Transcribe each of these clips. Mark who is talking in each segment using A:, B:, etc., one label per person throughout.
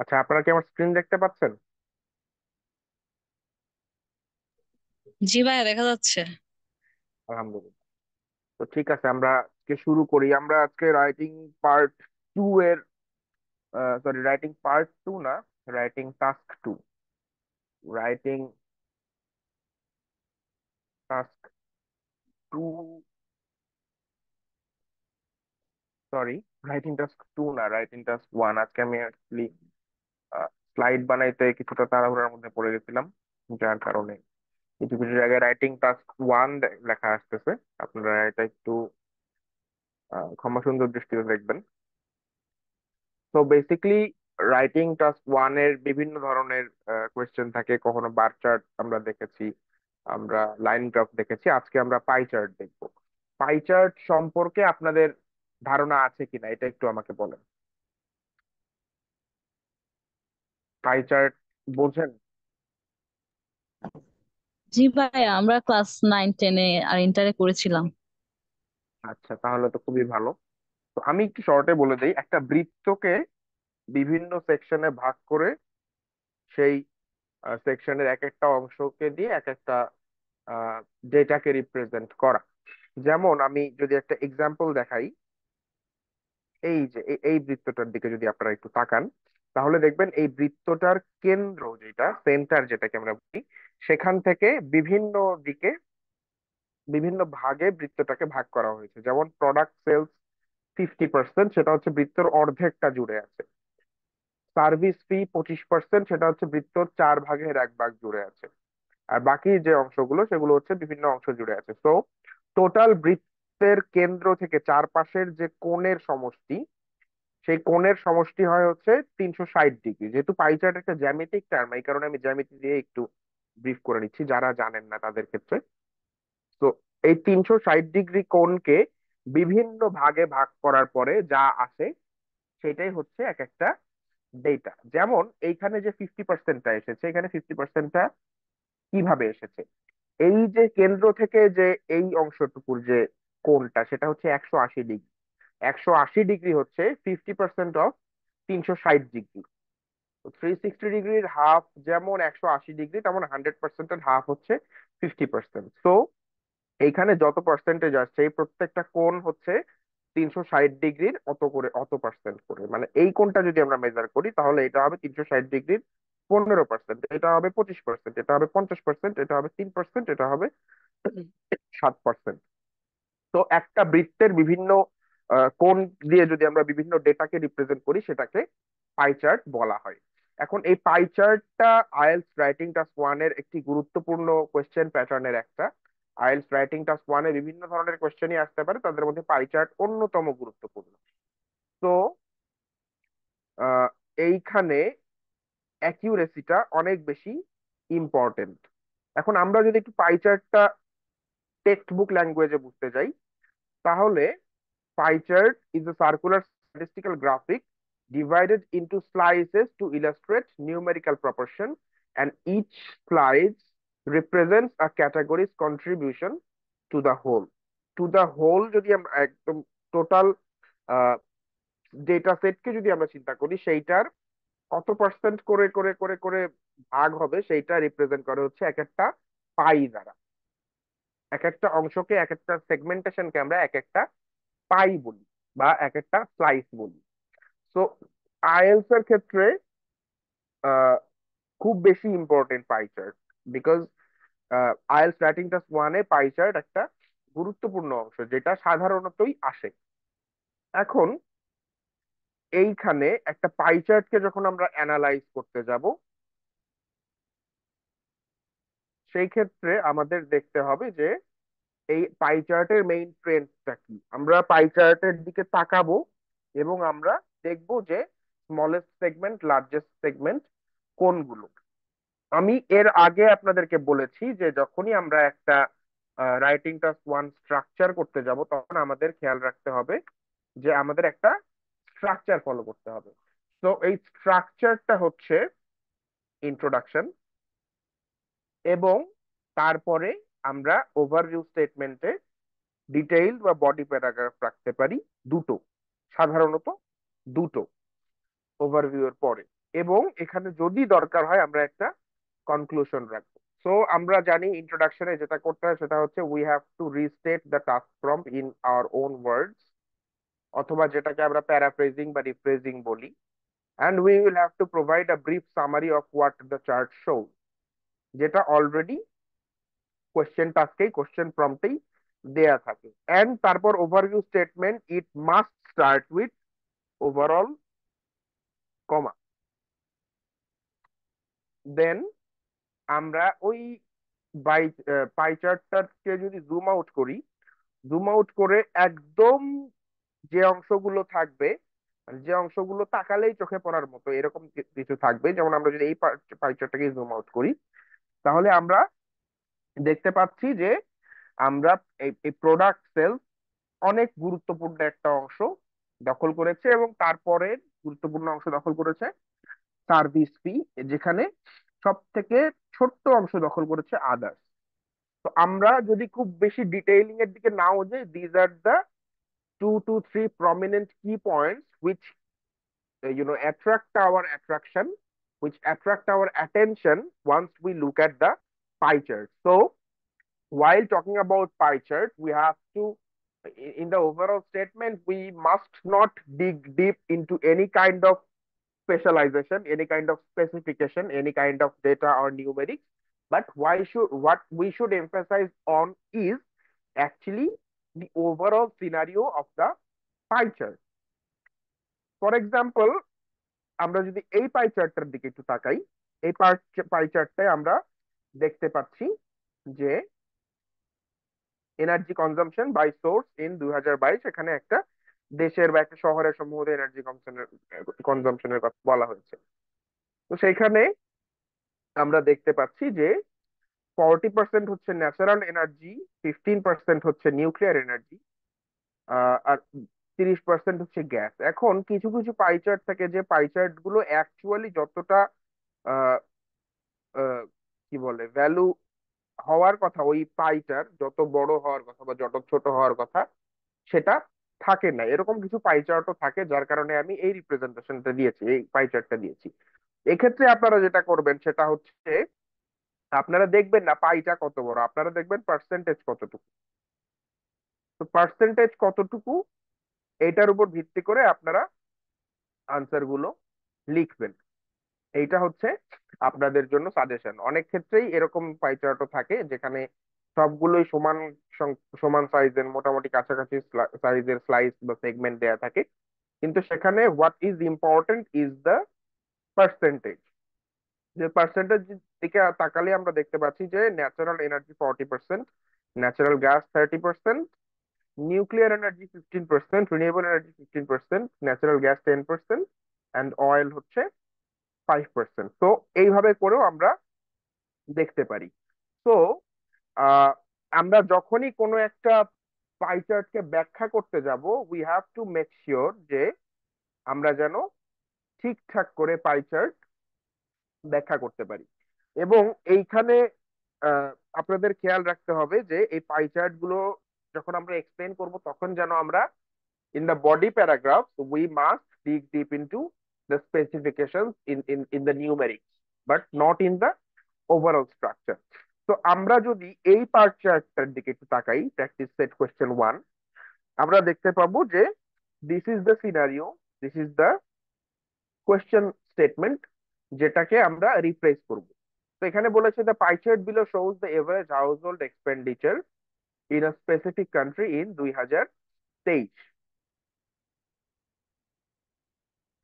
A: আচ্ছা, আপনারা কি আমার স্ক্রিন দেখতে পাচ্ছেন?
B: জি ভাইয়া, দেখা যাচ্ছে।
A: আলহামদুলিল্লাহ। তো ঠিক আছে, আমরা আজকে শুরু করি। আমরা আজকে রাইটিং পার্ট টু এর, সরি, রাইটিং পার্ট টু না, writing task two, writing task two, sorry, writing task two না, রাইটিং টাস্ক ওয়ান। আজকে আমি অ্যাকচুয়ালি স্লাইড বানাইতে কিছুটা তাড়াহুড়ার মধ্যে পড়ে গেছিলাম, যার কারণে কিছু কিছু জায়গায় রাইটিং টাস্ক ওয়ান লেখা আসতেছে। আপনারা এটা একটু ক্ষমা সুন্দর দৃষ্টিতে দেখবেন। তো বেসিক্যালি রাইটিং টাস্ক ওয়ান এর বিভিন্ন ধরনের কোয়েশ্চেন থাকে। কখনো বার চার্ট আমরা দেখেছি, আমরা লাইন গ্রাফ দেখেছি। আজকে আমরা পাই চার্ট দেখবো। পাই চার্ট সম্পর্কে আপনাদের ধারণা আছে কিনা এটা একটু আমাকে বলেন। পাই চার্ট বোঝেন?
B: জি ভাইয়া, আমরা ক্লাস 9 10-এ আর ইন্টারে করেছিলাম।
A: আচ্ছা, তাহলে তো খুবই ভালো। তো আমি একটু শর্টে বলে দিই, একটা বৃত্তকে বিভিন্ন সেকশনে ভাগ করে সেই সেকশনের এক একটা অংশকে দিয়ে এক একটা ডেটাকে রিপ্রেজেন্ট করা। যেমন আমি যদি একটা এক্সাম্পল দেখাই, এই যে এই বৃত্তটার দিকে যদি আপনারা একটু তাকান, তাহলে দেখবেন এই বৃত্তটার কেন্দ্র, যেটা সেন্টার যেটাকে আমরা বলি, সেখান থেকে বিভিন্ন দিকে, বিভিন্ন ভাগে বৃত্তটাকে ভাগ করা হয়েছে। যেমন প্রোডাক্ট সেলস 50%, সেটা হচ্ছে বৃত্তর অর্ধেকটা জুড়ে আছে। সার্ভিস ফি 25%, সেটা হচ্ছে বৃত্তর 4 ভাগের 1 ভাগ জুড়ে আছে। আর বাকি যে অংশগুলো, সেগুলো হচ্ছে বিভিন্ন অংশ জুড়ে আছে। তো টোটাল বৃত্তের কেন্দ্র থেকে চারপাশের যে কোণের সমষ্টি, সেই কোণের সমষ্টি হয় হচ্ছে 360 ডিগ্রি। যেহেতু পাই চার্ট একটা জ্যামিতিক টার্ম, এই কারণে আমি জ্যামিতি দিয়ে একটু ব্রিফ করে নিচ্ছি যারা জানেন না তাদের ক্ষেত্রে। তো এই 360 ডিগ্রি কোণকে বিভিন্ন ভাগে ভাগ করার পরে যা আসে, সেটাই হচ্ছে এক একটা ডেটা। যেমন এইখানে যে 50%টা এসেছে, এখানে 50%টা কিভাবে এসেছে? এই যে কেন্দ্র থেকে যে এই অংশটুকুর যে কোণটা, সেটা হচ্ছে 180 ডিগ্রি। 180 ডিগ্রি হচ্ছে 50% অফ 360 ডিগ্রি। 360 ডিগ্রির হাফ যেমন 180 ডিগ্রি, তেমন 100%-এর হাফ হচ্ছে 50%। তো এইখানে যত পার্সেন্টেজ আসছে, এই প্রত্যেকটা কোণ হচ্ছে 360 ডিগ্রির অত করে, অত পার্সেন্ট করে। মানে এই কোণটা যদি আমরা মেজার করি, তাহলে এটা হবে 360 ডিগ্রির 15%, এটা হবে 25%, এটা হবে 50%, এটা হবে 3%, এটা হবে 7%। তো একটা বৃত্তের বিভিন্ন কোণ দিয়ে যদি আমরা বিভিন্ন ডেটাকে রিপ্রেজেন্ট করি, সেটাকে পাই চার্ট বলা হয়। এখন এই পাই চার্টটা আইএলটিএস রাইটিং টাস্ক ওয়ান এর একটি গুরুত্বপূর্ণ কোয়েশ্চেন প্যাটার্নের একটা। আইএলটিএস রাইটিং টাস্ক ওয়ানে বিভিন্ন ধরনের কোয়েশ্চেনই আসতে পারে, তাদের মধ্যে পাই চার্ট অন্যতম গুরুত্বপূর্ণ। তো আহ, এইখানে অ্যাকিউরেসিটা অনেক বেশি ইম্পর্টেন্ট। এখন আমরা যদি একটু পাই চার্টটা টেক্সট বুক ল্যাঙ্গুয়েজে বুঝতে যাই, তাহলে pie chart is a circular statistical graphic divided into slices to illustrate numerical proportion, and each slice represents a category's contribution to the whole. To the whole যদি আমরা একদম টোটাল ডেটা সেটকে যদি আমরা চিন্তা করি, সেইটার কত পার্সেন্ট করে করে করে করে ভাগ হবে, সেইটা রিপ্রেজেন্ট করে হচ্ছে এক একটা পাই দ্বারা। এক একটা অংশকে, এক একটা সেগমেন্টেশনকে আমরা এক একটা পাই বলি, বা এক একটা স্লাইস বলি। সো আইএলটিএস এর ক্ষেত্রে আহ, খুব বেশি important pie chart, because IELTS writing task ওয়ানে পাই চার্ট একটা গুরুত্বপূর্ণ অংশ, যেটা সাধারণতই আসে। এখন এইখানে একটা পাই চার্টকে যখন আমরা অ্যানালাইজ করতে যাব, সেই ক্ষেত্রে আমাদের দেখতে হবে যে এই পাই চার্টের মেইন ট্রেন্ডটা কি। আমরা পাই চার্টের দিকে তাকাবো এবং আমরা দেখবো যে স্মলেস্ট সেগমেন্ট, লার্জেস্ট সেগমেন্ট কোনগুলো। আমি এর আগে আপনাদেরকে বলেছি যে যখনই আমরা একটা রাইটিং টাস্ক ওয়ান স্ট্রাকচার করতে যাব, তখন আমাদের খেয়াল রাখতে হবে যে আমাদের একটা স্ট্রাকচার ফলো করতে হবে। তো এই স্ট্রাকচারটা হচ্ছে ইন্ট্রোডাকশন, এবং তারপরে আমরা ওভারভিউ স্টেটমেন্টে ডিটেইল বা বডি প্যারাগ্রাফ রাখতে পারি দুটো, সাধারণত দুটো ওভারভিউ এর পরে। এবং এখানে যদি দরকার হয় আমরা একটা কনক্লুশন রাখবো। সো আমরা জানি ইন্ট্রোডাকশনে যেটা করতে হয় সেটা হচ্ছে we have to restate the task prompt in our own words, অথবা যেটাকে আমরা প্যারাফ্রেজিং বা রিফ্রেজিং বলি। And we will have to provide a brief summary of what the chart show, যেটা অলরেডি কোয়েশ্চেন টাস্কেই, কোয়েশ্চেন প্রম্পটেই দেয়া থাকে। অ্যান্ড তারপর overview statement, it must start with overall comma. Then আমরা ওই বাই পাই চার্টটাকে যদি জুম আউট করি, জুম আউট করে একদম যে অংশগুলো থাকবে, মানে যে অংশগুলো তাকালেই চোখে পড়ার মতো এরকম কিছু থাকবে, যেমন আমরা যদি এই পাই চার্টটাকে জুম আউট করি, তাহলে আমরা দেখতে পাচ্ছি যে আমরা এই প্রোডাক্ট সেল অনেক গুরুত্বপূর্ণ একটা অংশ দখল করেছে, এবং তারপরে গুরুত্বপূর্ণ অংশ দখল করেছে সার্ভিস ফি, যেখানে সব থেকে ছোট্ট অংশ দখল করেছে আদার্স। তো আমরা যদি খুব বেশি ডিটেইলিং এর দিকে নাও যাই, these are the 2 to 3 prominent key points which attract our attraction, which attract our attention once we look at the pie chart. So while talking about pie chart, we have to, in the overall statement, we must not dig deep into any kind of specialization, any kind of specification, any kind of data or numerics. But what we should emphasize on is actually the overall scenario of the pie chart. For example, আমরা যদি এই পাই চার্টটার দিকে একটু তাকাই, এই পাই চার্টটায় আমরা দেখতে পাচ্ছি যে energy consumption by source in 2022, এখানে একটা দেশের বা একটা শহরের সম্ভবত এনার্জি কনজাম্পশনের কথা বলা হয়েছে। তো সেইখানে আমরা দেখতে পাচ্ছি যে 40% হচ্ছে ন্যাচারাল এনার্জি, 15% হচ্ছে নিউক্লিয়ার এনার্জি, আর 30% হচ্ছে গ্যাস। এখন কিছু কিছু পাই চার্ট থাকে যে পাই চার্ট গুলো অ্যাকচুয়ালি যতটা আহ, আহ, কি বলে ভ্যালু হওয়ার কথা, ওই পাইটার যত বড় হওয়ার কথা বা যত ছোট হওয়ার কথা সেটা থাকে না, এরকম কিছু পাই চার্টও থাকে, যার কারণে আমি এই রিপ্রেজেন্টেশনটা দিয়েছি, এই পাই চার্টটা দিয়েছি। এক্ষেত্রে আপনারা যেটা করবেন সেটা হচ্ছে আপনারা দেখবেন না পাইটা কত বড়, আপনারা দেখবেন পার্সেন্টেজ কতটুকু। তো পার্সেন্টেজ কতটুকু এইটার উপর ভিত্তি করে আপনারা আনসার গুলো লিখবেন। এইটা হচ্ছে আপনাদের জন্য সাজেশন। অনেক ক্ষেত্রেই এরকম পাই চার্টও থাকে যেখানে সবগুলোই সমান সমান সাইজের, মোটামুটি কাছাকাছি সাইজের স্লাইস বা সেগমেন্ট দেয়া থাকে, কিন্তু সেখানে what is important is the percentage. যে পার্সেন্টেজ দিকে তাকালে আমরা দেখতে পাচ্ছি যে natural energy 40%, natural gas 30%, nuclear energy 15%, renewable energy 15%, natural gas 10%, and oil হচ্ছে 5%। তো এইভাবে করেও আমরা দেখতে পারি। তো আহ, আমরা যখনই কোনো একটা পাই চার্টকে ব্যাখ্যা করতে যাব, we have to make sure যে আমরা যেন ঠিকঠাক করে পাই চার্ট ব্যাখ্যা করতে পারি। এবং এইখানে আহ, আপনাদের খেয়াল রাখতে হবে যে এই পাই চার্ট গুলো যখন আমরা এক্সপ্লেন করব তখন যেন আমরা in the body paragraph we must dig deep into the specifications in the numerics, but not in the overall structure. তো আমরা যদি এই পার্ট চার্টটার দিকে একটু তাকাই, প্র্যাকটিস সেট কোয়েশ্চেন 1, আমরা দেখতে পাবো যে this is the scenario, this is the question statement, যেটাকে আমরা রিপ্লেস করব। তো এখানে বলেছে the pie chart below shows the average household expenditure in a specific country in 2023।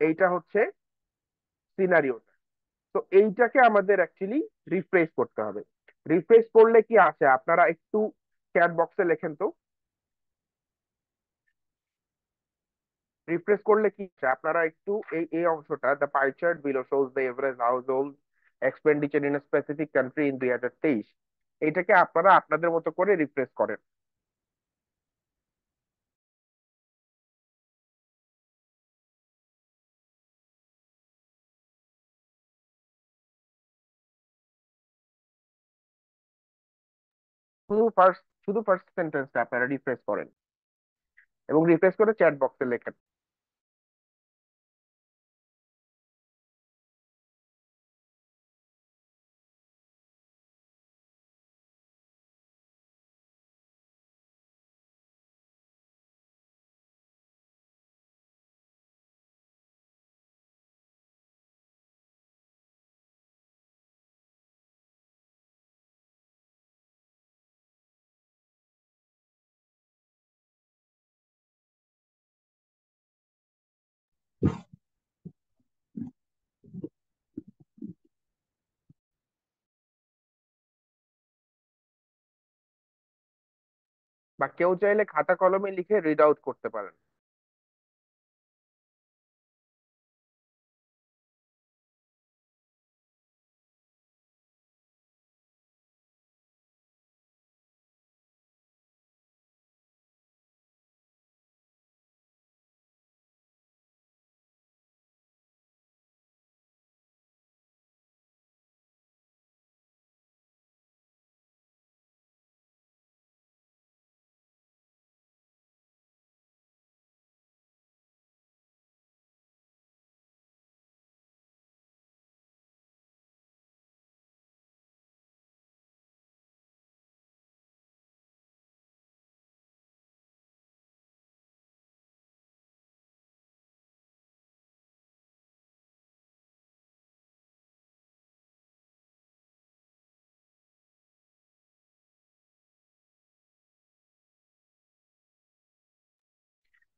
A: এইটা হচ্ছে সিনারিওটা। তো এইটাকে আমাদের অ্যাকচুয়ালি রিফ্রেশ করতে হবে। রিফ্রেশ করলে কি আসে আপনারা একটু চ্যাট বক্সে লেখেন তো। রিফ্রেশ করলে কি আসে আপনারা একটু এই এই অংশটা, the pie chart below shows the average household expenditure in specific country in 2023, এইটাকে আপনারা আপনাদের মতো করে রিফ্রেশ করেন। শুধু ফার্স্ট সেন্টেন্সটা আপনারা রিফ্রেশ করেন এবং রিফ্রেশ করে চ্যাট বক্সে লেখেন। বা কেউ চাইলে খাতা কলমে লিখে রিড আউট করতে পারেন।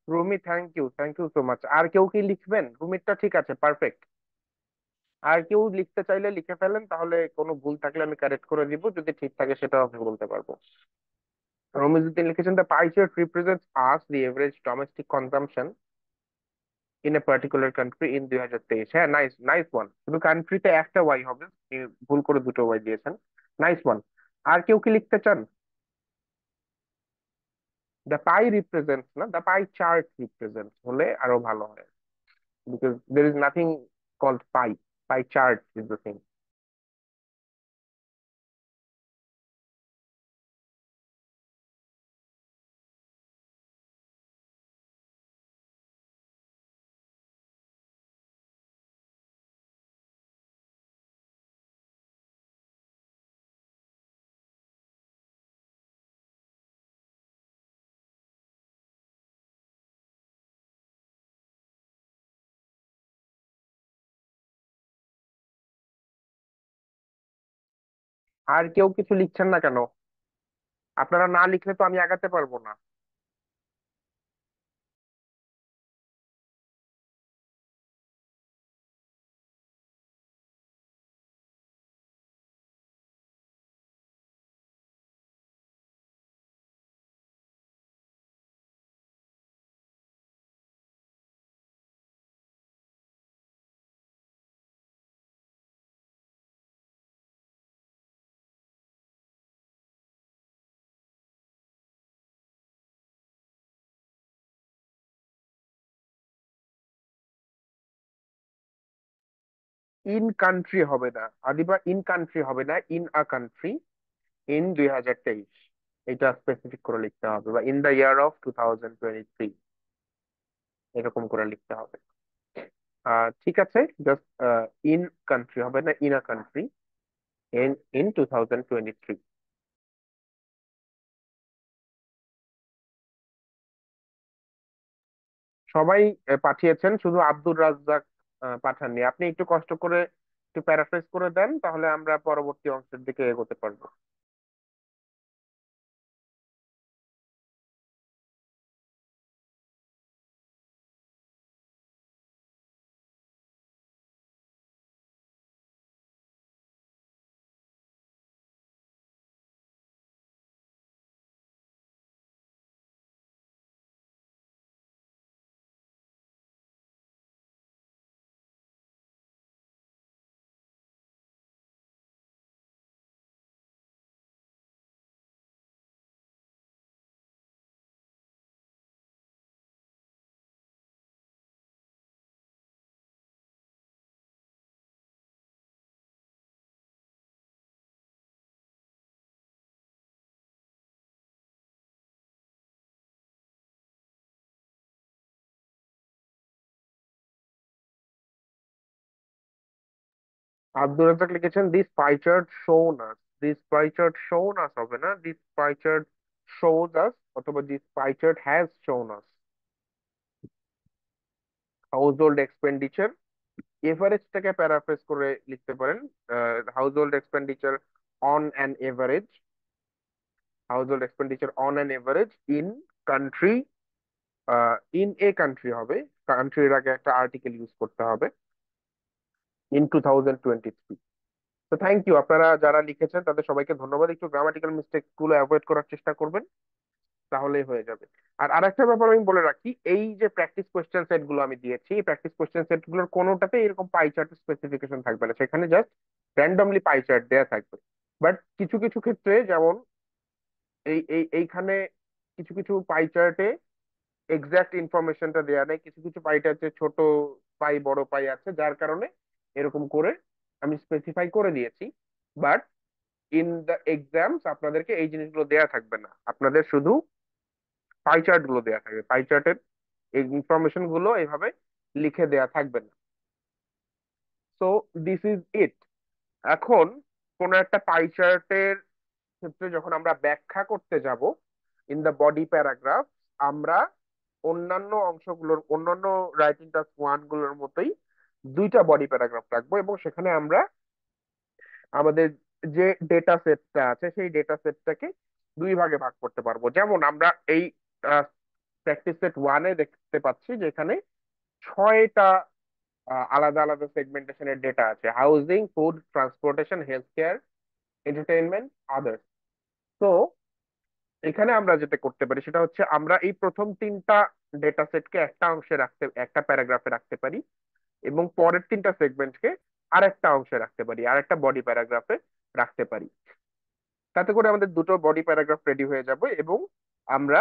A: Rumi, thank you so much. আর কেউ কি লিখবেন? রুমিরটা ঠিক আছে, পারফেক্ট। আর কেউ লিখতে চাইলে লিখে ফেলেন, তাহলে কোনো ভুল থাকলে আমি কারেক্ট করে দিব, যদি ঠিক থাকে সেটাও আমি বলতে পারবো। রমিজউদ্দিন লিখেছেন, the pie chart represents us the average domestic consumption in a particular country in 2023। হ্যাঁ, নাইস নাইস ওয়ান। শুধু কান্ট্রিতে একটা ওয়াই হবে, আপনি ভুল করে দুটো ওয়াই দিয়েছেন। Nice one. আর কেউ কি লিখতে চান? দ্য পাই রিপ্রেজেন্টস না, দ্য পাই চার্ট রিপ্রেজেন্টস হলে আরো ভালো হয়, because there is nothing called pie. Pie chart is the thing. আর কেউ কিছু লিখছেন না কেন? আপনারা না লিখলে তো আমি আগাতে পারবো না। ইন কান্ট্রি হবে না আদিবা, ইন কান্ট্রি হবে না, ইন আ কান্ট্রি ইন 2023, এটা স্পেসিফিক করে লিখতে হবে, বা ইন দ্য ইয়ার অফ 2023, এরকম করে লিখতে হবে। ঠিক আছে, জাস্ট ইন কান্ট্রি হবে না, in a country in in 2023। সবাই পাঠিয়েছেন, শুধু আব্দুর রাজ্জাক পাঠাননি। আপনি একটু কষ্ট করে একটু প্যারাফ্রেজ করে দেন, তাহলে আমরা পরবর্তী অংশের দিকে এগোতে পারবো। আব্দুর রাজ্জাক লিখেছেন, দিস পাই চার্ট শোন আস। দিস পাই চার্ট শোন আস হবে না, this pie chart shows us, অথবা this pie chart has shown us. Household expenditure, এভারেজটাকে প্যারাফ্রেজ করে লিখতে পারেন। Household expenditure on an average, household expenditure on an average in country, in a country হবে, কান্ট্রির আগে একটা article use করতে হবে, ইন 2023। তো থ্যাংক ইউ, আপনারা যারা লিখেছেন তাদের সবাইকে ধন্যবাদ। একটু গ্রামাটিক্যাল মিস্টেক গুলো অ্যাভয়েড করার চেষ্টা করবেন। তাহলেই হয়ে যাবে। আর আরেকটা ব্যাপার আমি বলে রাখি, এই যে প্র্যাকটিস কোশ্চেন সেট গুলো আমি দিয়েছি, এই প্র্যাকটিস কোশ্চেন সেট গুলোর কোনোটাতে এরকম পাই চার্ট স্পেসিফিকেশন থাকবে না, সেখানে জাস্ট র্যান্ডমলি পাই চার্ট দেয়া থাকবে। বাট কিছু কিছু ক্ষেত্রে, যেমন এইখানে কিছু কিছু পাই চার্টে এক্সাক্ট ইনফরমেশনটা দেয়া নেই, কিছু কিছু পাইটা আছে ছোট পাই বড় পাই আছে, যার কারণে এরকম করে আমি স্পেসিফাই করে দিয়েছি। বাট ইন দ্য এক্সামস আপনাদেরকে এই জিনিসগুলো দেয়া থাকবে না, আপনাদের শুধু পাই চার্ট গুলো দেয়া থাকবে, পাই চার্টের এই ইনফরমেশন গুলো এইভাবে লিখে দেয়া থাকবে না। So this is it. এখন কোন একটা পাই চার্টের ক্ষেত্রে যখন আমরা ব্যাখ্যা করতে যাব ইন দ্য বডি প্যারাগ্রাফ, আমরা অন্যান্য অংশগুলোর, অন্যান্য রাইটিং টাস্ক ওয়ান গুলোর মতোই দুইটা বডি প্যারাগ্রাফ রাখবো, এবং সেখানে আমরা আমাদের যে ডেটা সেটটা আছে সেই ডেটা সেটটাকে দুই ভাগে ভাগ করতে পারবো। যেমন আমরা এই প্র্যাকটিস সেট ওয়ানে দেখতে পাচ্ছি যেখানে 6টা আলাদা আলাদা সেগমেন্টেশনের ডেটা আছে: housing, food, transportation, health care, entertainment, others. তো এখানে আমরা যেটা করতে পারি সেটা হচ্ছে আমরা এই প্রথম 3টা ডেটা সেটকে একটা অংশে রাখতে, একটা প্যারাগ্রাফে রাখতে পারি, এবং পরের 3টা সেগমেন্টকে আরেকটা অংশে রাখতে পারি, আরেকটা বডি প্যারাগ্রাফে রাখতে পারি। তাতে করে আমাদের দুটো বডি প্যারাগ্রাফ রেডি হয়ে যাবে, এবং আমরা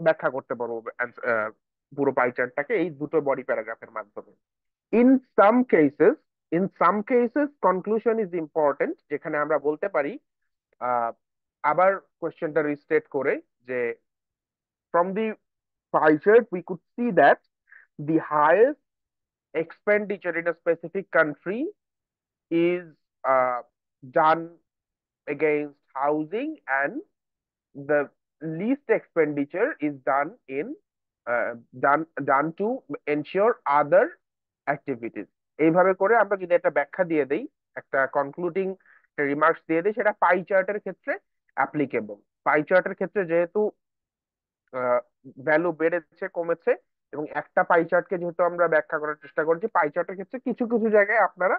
A: ব্যাখ্যা করতে পারবো পুরো পাই চার্টটাকে এই দুটো বডি প্যারাগ্রাফের মাধ্যমে। In some cases, conclusion is important, যেখানে আমরা বলতে পারি, আহ, আবার কোয়েশ্চেনটা রিস্টেট করে, যে from the pie chart we could see that the highest expenditure in a specific country is done against housing, and the least expenditure is done to ensure other activities. এইভাবে করে আমরা যদি একটা ব্যাখ্যা দিয়ে দেই, একটা কনক্লুডিং রিমার্কস দিয়ে দেই, সেটা পাই চার্টের ক্ষেত্রে অ্যাপ্লিকেবল। পাই চার্টের ক্ষেত্রে যেহেতু ভ্যালু বেড়েছে কমেছে, এবং একটা পাই চার্টকে যেহেতু আমরা ব্যাখ্যা করার চেষ্টা করছি, পাই চার্টের ক্ষেত্রে কিছু কিছু জায়গায় আপনারা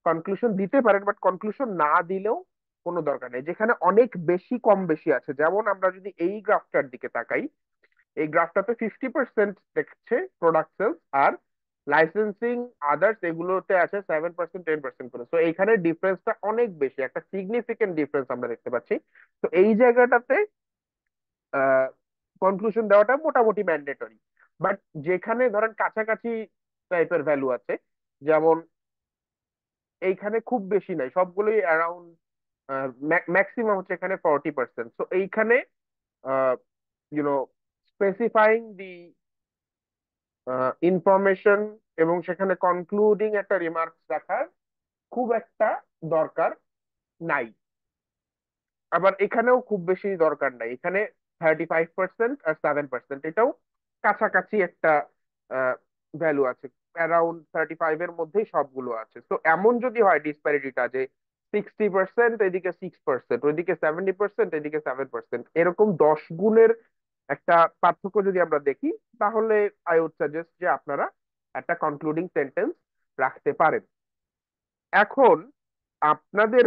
A: কনক্লুশন দিতে পারেন, বাট কনক্লুশন না দিলেও কোনো দরকার নেই। যেখানে অনেক বেশি কম বেশি আছে, যেমন আমরা যদি এই গ্রাফটার দিকে তাকাই, এই গ্রাফটাতে 50% দেখছে প্রোডাক্ট সেলস, আর লাইসেন্সিং, আদার্স এগুলোতে আছে 7%, 10% করে। তো এইখানে ডিফারেন্সটা অনেক বেশি, একটা সিগনিফিকেন্ট ডিফারেন্স আমরা দেখতে পাচ্ছি। তো এই জায়গাটাতে কনক্লুশন দেওয়াটা মোটামুটি ম্যান্ডেটরি। বাট যেখানে ধরেন কাছাকাছি টাইপের ভ্যালু আছে, যেমন এইখানে খুব বেশি নাই, সবগুলোই অ্যারাউন্ড, ম্যাক্সিমাম হচ্ছে এখানে 40%। তো এইখানে ইউনো স্পেসিফাইং দি ইনফরমেশন এবং সেখানে কনক্লুডিং একটা রিমার্কস রাখার খুব একটা দরকার নাই। আবার এখানেও খুব বেশি দরকার নাই, এখানে 35% আর 7%, এটাও কাছাকাছি একটা ভ্যালু আছে, অ্যারাউন্ড 35 এর মধ্যেই সবগুলো আছে। তো এমন যদি হয় ডিসপ্যারিটিটা যে 60% এদিকে 6%, ওইদিকে 70%, এদিকে 7%, এরকম 10 গুণের একটা পার্থক্য যদি আমরা দেখি, তাহলে আই উড সাজেস্ট যে আপনারা একটা কনক্লুডিং সেন্টেন্স রাখতে পারেন। এখন আপনাদের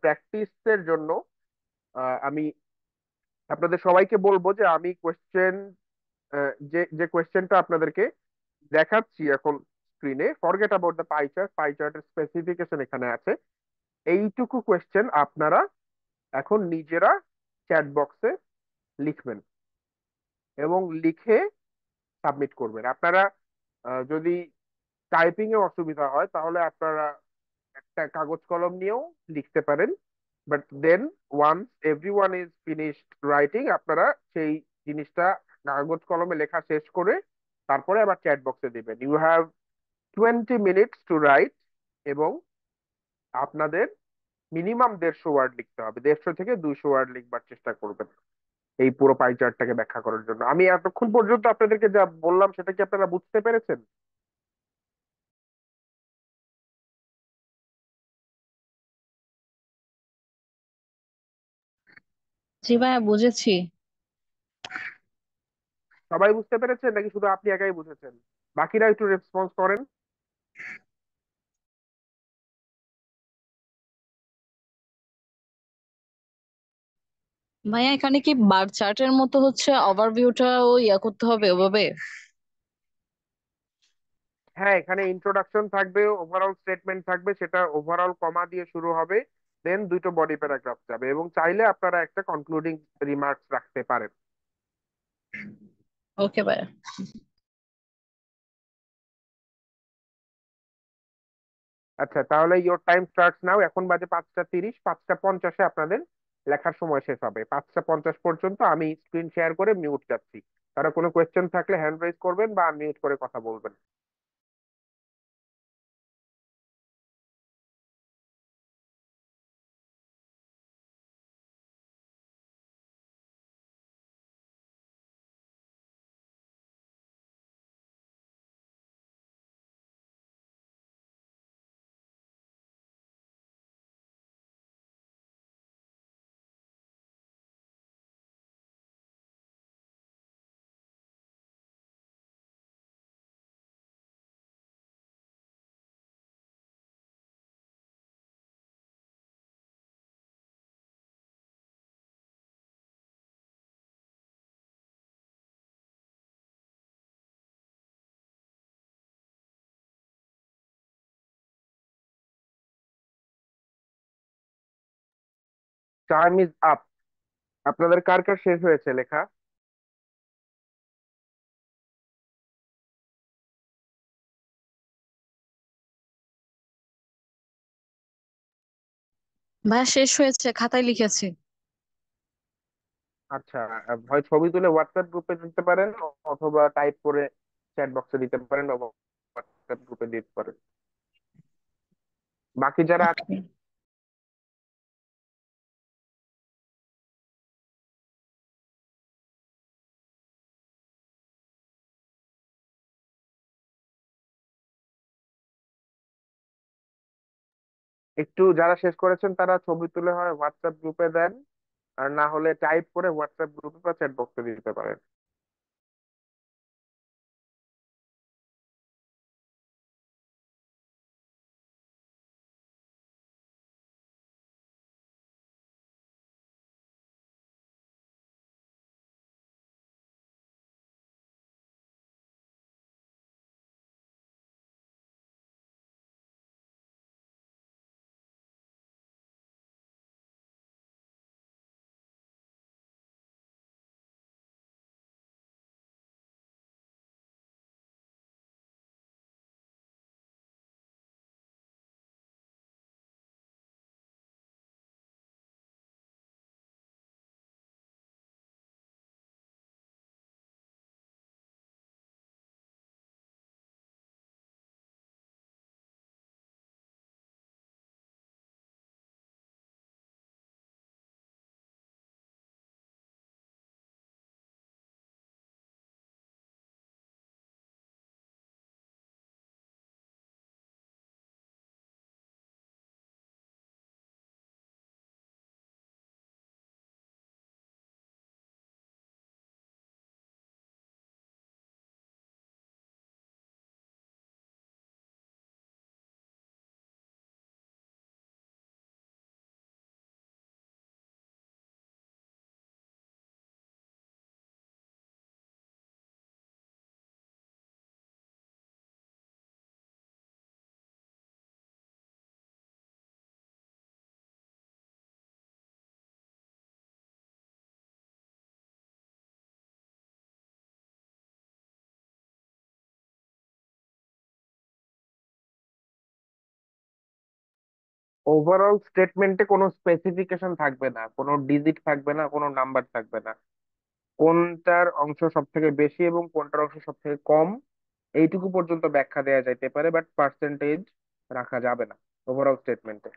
A: প্র্যাকটিসের জন্য আমি আপনাদের সবাইকে বলবো যে আমি কোয়েশ্চেন, যে যে কোয়েশ্চেনটা আপনাদেরকে দেখাচ্ছি এখন স্ক্রিনে, forget about the pie chart, pie চার্টের স্পেসিফিকেশন এখানে আছে, এইটুকু কোয়েশ্চেন আপনারা এখন নিজেরা চ্যাট বক্সে লিখবেন এবং লিখে সাবমিট করবেন। আপনারা যদি টাইপিং এ অসুবিধা হয় তাহলে আপনারা একটা কাগজ কলম নিয়েও লিখতে পারেন, but then once everyone is finished writing, আপনারা সেই জিনিসটা কাগজ কলমে লেখা শেষ করে তারপরে আবার চ্যাট বক্সে দিবেন। You have 20 minutes to write, এবং আপনাদের মিনিমাম 150 ওয়ার্ড লিখতে হবে, 150 থেকে 200 ওয়ার্ড লিখবার চেষ্টা করবেন এই পুরো পাই চার্টটাকে ব্যাখ্যা করার জন্য। আমি এতক্ষণ পর্যন্ত আপনাদেরকে যা বললাম সেটা কি আপনারা বুঝতে পেরেছেন?
B: জি ভাইয়া, বুঝেছি।
A: সবাই বুঝতে পেরেছেন নাকি শুধু আপনি একাই বুঝেছেন? বাকিরা একটু রেসপন্স করেন।
B: ভাইয়া এখানে কি বার চার্টের মতো হচ্ছে ওভারভিউটাও ইয়া করতে হবে ওভাবে?
A: হ্যাঁ, এখানে ইন্ট্রোডাকশন থাকবে, ওভারঅল স্টেটমেন্ট থাকবে, সেটা ওভারঅল কমা দিয়ে শুরু হবে, দেন দুটো বডি প্যারাগ্রাফ যাবে, এবং চাইলে আপনারা একটা কনক্লুডিং রিমার্কস রাখতে পারেন।
B: ওকে ভাইয়া।
A: আচ্ছা, তাহলে ইয়োর টাইম স্টার্টস নাও। এখন বাজে 5টা 30, 5টা 50-এ আপনাদের লেখার সময় শেষ হবে। 5টা 50 পর্যন্ত আমি স্ক্রিন শেয়ার করে মিউট যাচ্ছি। কারো কোনো কোয়েশ্চেন থাকলে হ্যান্ড রেজ করবেন বা আনমিউট করে কথা বলবেন। Time is up. আপনাদের কার কার শেষ হয়েছে লেখা?
B: ভাইয়া শেষ হয়েছে, খাতায় লিখেছি।
A: আচ্ছা, হয় ছবি তুলে হোয়াটসঅ্যাপ গ্রুপে দিতে পারেন, অথবা টাইপ করে চ্যাট বক্সে দিতে পারেন, বা হোয়াটসঅ্যাপ গ্রুপে দিতে পারেন। বাকি যারা
B: ওকে।
A: একটু যারা শেষ করেছেন তারা ছবি তুলে হয় হোয়াটসঅ্যাপ গ্রুপে দেন, আর না হলে টাইপ করে হোয়াটসঅ্যাপ গ্রুপে বা চ্যাট বক্সে দিতে পারেন। ওভারঅল স্টেটমেন্টে কোনো স্পেসিফিকেশন থাকবে না, কোনো ডিজিট থাকবে না, কোনো নাম্বার থাকবে না। কোনটার অংশ সব থেকে বেশি এবং কোনটার অংশ সব থেকে কম, এইটুকু পর্যন্ত ব্যাখ্যা দেওয়া যাইতে পারে, বাট পার্সেন্টেজ রাখা যাবে না ওভারঅল স্টেটমেন্টে।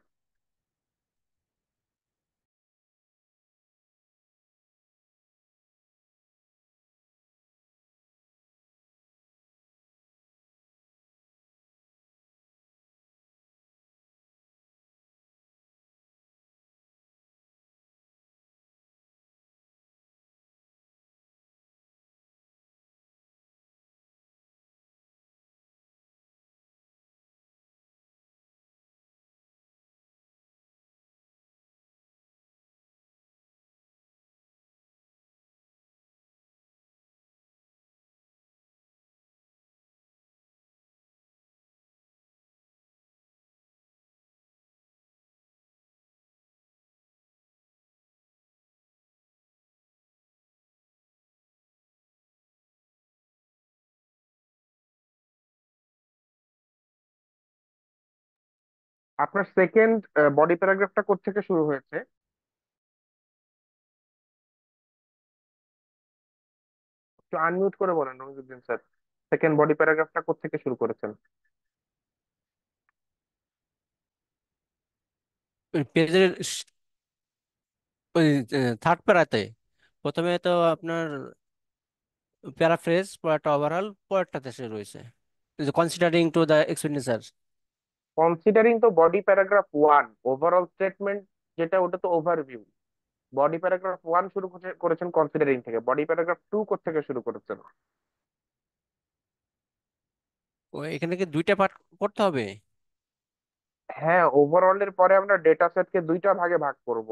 A: আপনার সেকেন্ড বডি প্যারাগ্রাফটা কোত্থেকে শুরু হয়েছে? একটু আনমিউট করে বলেন রমিজুদ্দিন স্যার। সেকেন্ড বডি প্যারাগ্রাফটা কোত্থেকে শুরু করেছেন?
C: ওই পেজের ওই থার্ড প্যারাতে প্রথমে তো আপনার প্যারাফ্রেজ, পরেরটা ওভারঅল, পরেরটাতে সে রয়েছে considering to the expenditure.
A: Considering তো body paragraph one. Overall statement যেটা, ওটা তো ওভারভিউ। বডি প্যারাগ্রাফ ওয়ান শুরু করেছেন কনসিডারিং থেকে, বডি প্যারাগ্রাফ টু থেকে শুরু করেছেন?
C: এখানে কি দুইটা পার্ট করতে হবে?
A: হ্যাঁ, ওভারঅল এর পরে আমরা ডেটা সেটকে দুইটা ভাগে ভাগ করব।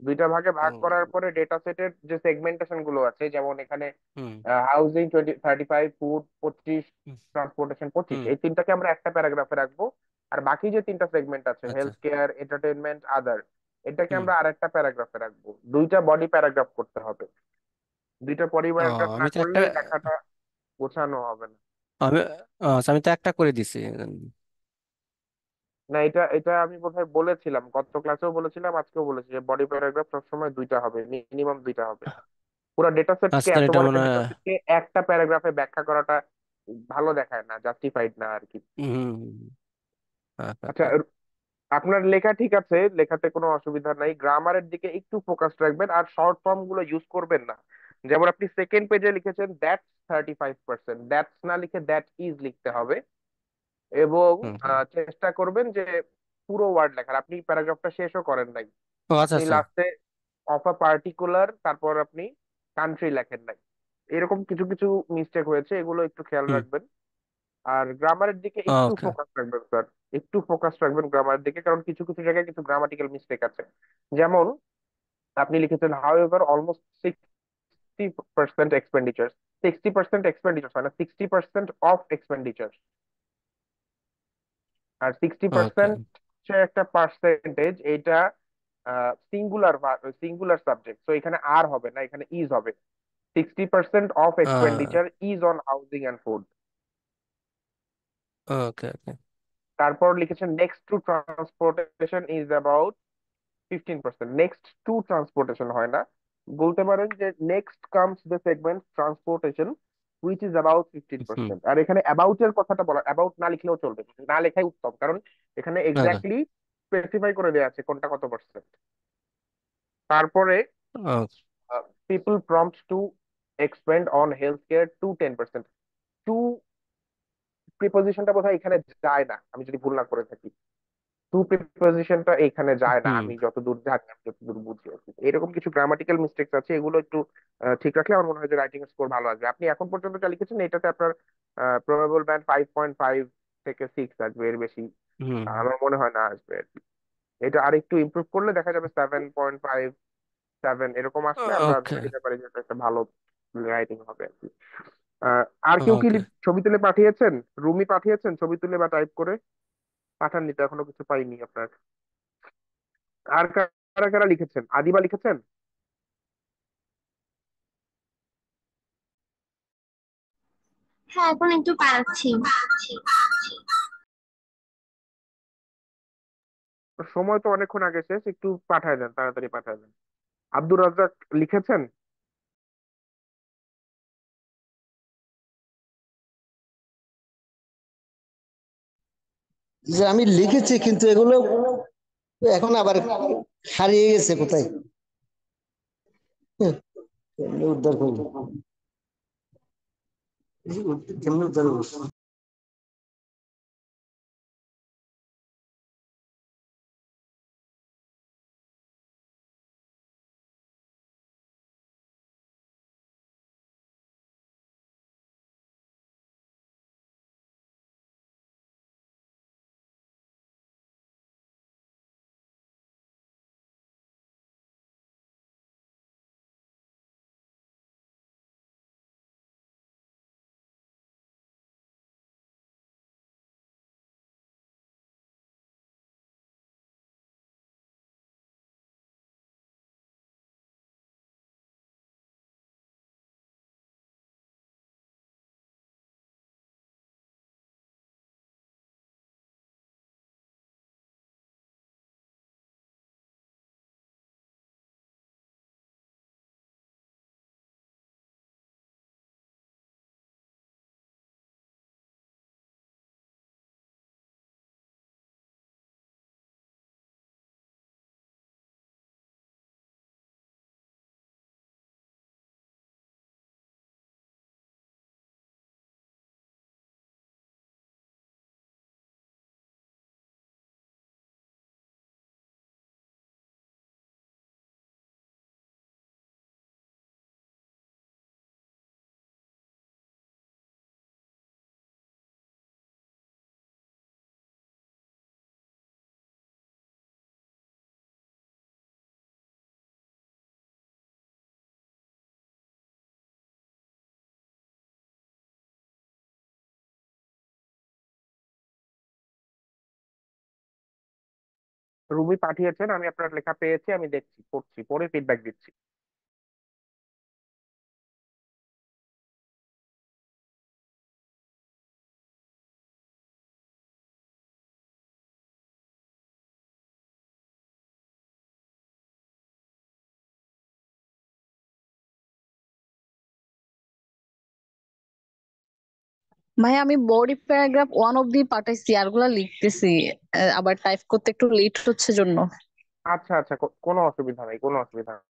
A: দুইটা ভাগে ভাগ
C: ও,
A: করার পরে ডেটা সেটের যে সেগমেন্টেশন গুলো আছে, যেমন এখানে
C: হুম
A: হাউজিং 35, ফুড 25,
C: হুম
A: ট্রান্সপোর্টেশন 25,
C: হুম,
A: এই তিনটাকে আমরা একটা প্যারাগ্রাফে রাখবো। আর বাকি যে তিনটা সেগমেন্ট আছে,
C: আচ্ছা,
A: হেলথ কেয়ার, এন্টারটেনমেন্ট, আদার, এটাকে
C: হুম।
A: আমরা আরেকটা প্যারাগ্রাফে রাখবো। দুইটা বডি প্যারাগ্রাফ করতে হবে। দুইটা বডি
C: ও,
A: প্যারাগ্রাফ না
C: আমি তো একটা
A: করলে লেখাটা গোছানো হবে না।
C: আমি আচ্ছা, আমি তো একটা করে দিছি।
A: না, এটা এটা আমি বোধহয় বলেছিলাম, গত ক্লাসেও বলেছিলাম, আজকেও বলেছি যে বডি প্যারাগ্রাফ সবসময় দুইটা হবে, মিনিমাম দুইটা হবে। পুরো ডেটা
C: আচ্ছা,
A: সেটকে,
C: তাহলে
A: এত
C: এটা
A: বড়
C: মনে
A: একটা
C: হয়
A: ডেটা সেটকে একটা প্যারাগ্রাফে ব্যাখ্যা করাটা ভালো দেখায় না, জাস্টিফাইড না আর কি।
C: আচ্ছা,
A: আচ্ছা,
C: আচ্ছা।
A: আপনার লেখা ঠিক আছে, লেখাতে কোনো অসুবিধা নাই, গ্রামারের দিকে একটু ফোকাস রাখবেন আর শর্ট ফর্ম গুলো ইউজ করবেন না। যেমন আপনি সেকেন্ড পেজে লিখেছেন দ্যাটস 35%, দ্যাটস না লিখে দ্যাট ইজ লিখতে হবে। এবং
C: হুম হুম।
A: চেষ্টা করবেন যে পুরো ওয়ার্ড লেখার। আপনি প্যারাগ্রাফটা শেষও করেন নাই,
C: ও, আচ্ছা,
A: আপনি
C: আচ্ছা।
A: লাস্টে অফ আ পার্টিকুলার, তারপর আপনি কান্ট্রি লেখেন নাই। এরকম কিছু কিছু মিস্টেক হয়েছে, এগুলো একটু খেয়াল
C: হুম।
A: রাখবেন। আর গ্রামারের দিকে একটু
C: ওকে।
A: ফোকাস রাখবেন স্যার, একটু ফোকাস রাখবেন গ্রামারের দিকে, কারণ কিছু কিছু জায়গায় কিছু গ্রামাটিক্যাল মিস্টেক আছে। যেমন আপনি লিখেছেন however almost 60% expenditure. 60% expenditure হয় না, 60% অফ এক্সপেন্ডিচার। আর সিক্সটি
C: ওকে।
A: পার্সেন্ট হচ্ছে একটা পার্সেন্টেজ, এটা সিঙ্গুলার, সিঙ্গুলার সাবজেক্ট, তো এখানে আর হবে না, এখানে ইজ হবে। 60% of expenditure is on housing and food.
C: Okay, okay.
A: তারপর লিখেছেন next to transportation is about 15%। Next to transportation হয় না, বলতে পারেন যে next comes the segment transportation which is about fifteen
C: hmm.
A: Percent আর এখানে অ্যাবাউট এর কথাটা বলা, অ্যাবাউট না লিখলেও চলবে, না লেখাই উত্তম, কারণ এখানে
C: ওকে।
A: এক্স্যাক্টলি স্পেসিফাই করে দেওয়া আছে কোনটা কত পার্সেন্ট। তারপরে
C: okay.
A: People prompt to expend on health care to 10%। To প্রিপোজিশনটা বোধহয় এখানে যায় না, আমি যদি ভুল না করে থাকি। টু প্রিপোজিশনটা এখানে যায় না,
C: হুম
A: আমি যতদূর জানি, আমি যতদূর বুঝি আর কি। এরকম কিছু গ্রামাটিক্যাল মিস্টেক্স আছে, এগুলো একটু ঠিক রাখলে আমার মনে হয় যে রাইটিং স্কোর ভালো আসবে। আপনি এখন পর্যন্ত যা লিখেছেন এটাতে আপনার প্রবাবল ব্যান্ড 5.5 থেকে 6 আসবে, এর বেশি
C: হুম।
A: আমার মনে হয় না আসবে আর কি। এটা আরেকটু ইমপ্রুভ করলে দেখা যাবে 7.5, 7 এরকম আসলে আমরা
C: ওকে,
A: ধরে নিতে পারি যে এটা একটা ভালো রাইটিং হবে আর কি। আর কেউ কি
C: ওকে।
A: ছবি তুলে পাঠিয়েছেন? রুমি পাঠিয়েছেন ছবি তুলে বা টাইপ করে? পাঠাননি তো, এখনো কিছু পাইনি আপনার। আর কারা কারা লিখেছেন? আদিবা লিখেছেন?
D: হ্যাঁ, এখন একটু পাচ্ছি।
A: সময় তো অনেকক্ষণ আগে শেষ, একটু পাঠায় দেন, তাড়াতাড়ি পাঠায় দেন। আব্দুর রাজ্জাক লিখেছেন?
E: যে আমি লিখেছি, কিন্তু এগুলো এখন আবার হারিয়ে গেছে কোথায়। কেমনে উদ্ধার করবো, কেমনে উদ্ধার করবো?
A: রুমি পাঠিয়েছেন, আমি আপনার লেখা পেয়েছি, আমি দেখছি, পড়ছি, পরে ফিডব্যাক দিচ্ছি।
B: ভাই আমি বডি প্যারাগ্রাফ 1 অব্দি পাঠাইছি, আরগুলা লিখতেছি। আবার টাইপ করতে একটু লেট হচ্ছে জন্য।
A: আচ্ছা আচ্ছা, কোনো অসুবিধা নেই, কোনো অসুবিধা নেই।